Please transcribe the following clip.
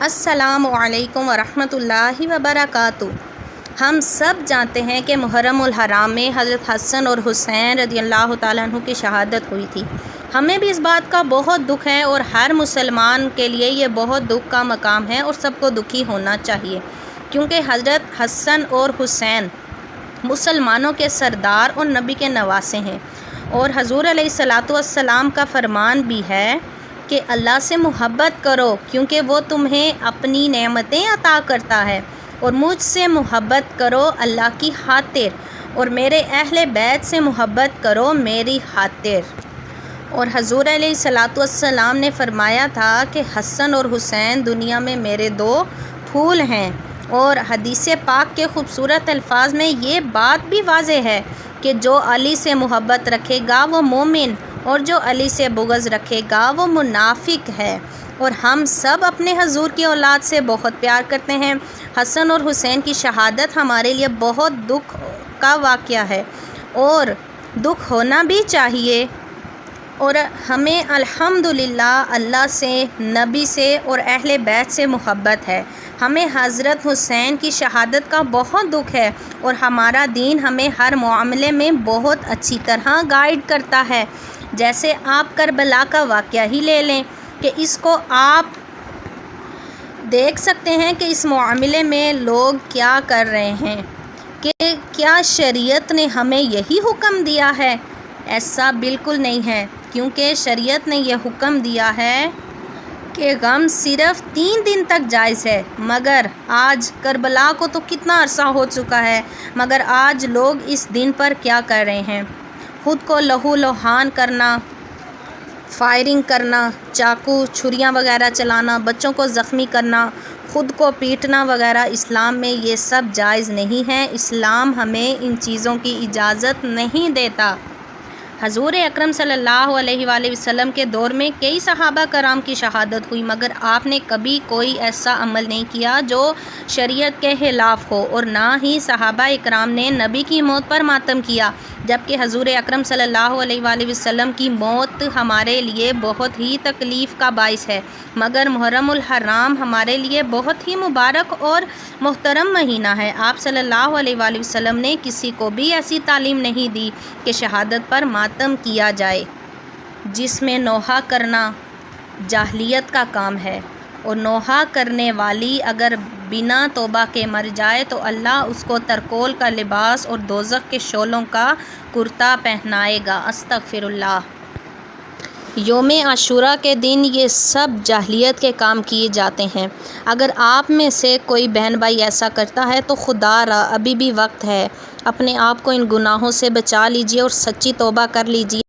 السلام علیکم ورحمۃ اللہ وبرکاتہ۔ ہم سب جانتے ہیں کہ محرم الحرام میں حضرت حسن اور حسین رضی اللہ تعالیٰ عنہ کی شہادت ہوئی تھی۔ ہمیں بھی اس بات کا بہت دکھ ہے اور ہر مسلمان کے لیے یہ بہت دکھ کا مقام ہے اور سب کو دکھی ہونا چاہیے، کیونکہ حضرت حسن اور حسین مسلمانوں کے سردار اور نبی کے نواسے ہیں، اور حضور علیہ الصلاۃ والسلام کا فرمان بھی ہے کہ اللہ سے محبت کرو کیونکہ وہ تمہیں اپنی نعمتیں عطا کرتا ہے، اور مجھ سے محبت کرو اللہ کی خاطر، اور میرے اہل بیت سے محبت کرو میری خاطر۔ اور حضور علیہ الصلاۃ والسلام نے فرمایا تھا کہ حسن اور حسین دنیا میں میرے دو پھول ہیں، اور حدیث پاک کے خوبصورت الفاظ میں یہ بات بھی واضح ہے کہ جو علی سے محبت رکھے گا وہ مومن، اور جو علی سے بغض رکھے گا وہ منافق ہے۔ اور ہم سب اپنے حضور کی اولاد سے بہت پیار کرتے ہیں۔ حسن اور حسین کی شہادت ہمارے لیے بہت دکھ کا واقعہ ہے، اور دکھ ہونا بھی چاہیے، اور ہمیں الحمدللہ اللہ سے، نبی سے اور اہل بیت سے محبت ہے۔ ہمیں حضرت حسین کی شہادت کا بہت دکھ ہے، اور ہمارا دین ہمیں ہر معاملے میں بہت اچھی طرح گائیڈ کرتا ہے۔ جیسے آپ کربلا کا واقعہ ہی لے لیں کہ اس کو آپ دیکھ سکتے ہیں کہ اس معاملے میں لوگ کیا کر رہے ہیں، کہ کیا شریعت نے ہمیں یہی حکم دیا ہے؟ ایسا بالکل نہیں ہے، کیونکہ شریعت نے یہ حکم دیا ہے کہ غم صرف 3 دن تک جائز ہے، مگر آج کربلا کو تو کتنا عرصہ ہو چکا ہے، مگر آج لوگ اس دن پر کیا کر رہے ہیں؟ خود کو لہو لہان کرنا، فائرنگ کرنا، چاقو چھریاں وغیرہ چلانا، بچوں کو زخمی کرنا، خود کو پیٹنا وغیرہ، اسلام میں یہ سب جائز نہیں ہے۔ اسلام ہمیں ان چیزوں کی اجازت نہیں دیتا۔ حضور اکرم صلی اللہ علیہ وآلہ وسلم کے دور میں کئی صحابہ کرام کی شہادت ہوئی، مگر آپ نے کبھی کوئی ایسا عمل نہیں کیا جو شریعت کے خلاف ہو، اور نہ ہی صحابہ اکرام نے نبی کی موت پر ماتم کیا، جبکہ حضور اکرم صلی اللہ علیہ وآلہ وسلم کی موت ہمارے لیے بہت ہی تکلیف کا باعث ہے۔ مگر محرم الحرام ہمارے لیے بہت ہی مبارک اور محترم مہینہ ہے۔ آپ صلی اللہ علیہ وآلہ وسلم نے کسی کو بھی ایسی تعلیم نہیں دی کہ شہادت پر ماتم کیا جائے، جس میں نوحہ کرنا جاہلیت کا کام ہے، اور نوحہ کرنے والی اگر بنا توبہ کے مر جائے تو اللہ اس کو ترکول کا لباس اور دوزخ کے شعلوں کا کرتا پہنائے گا۔ استغفر اللہ۔ یوم عاشوراء کے دن یہ سب جاہلیت کے کام کیے جاتے ہیں۔ اگر آپ میں سے کوئی بہن بھائی ایسا کرتا ہے تو خدا را ابھی بھی وقت ہے، اپنے آپ کو ان گناہوں سے بچا لیجیے اور سچی توبہ کر لیجیے۔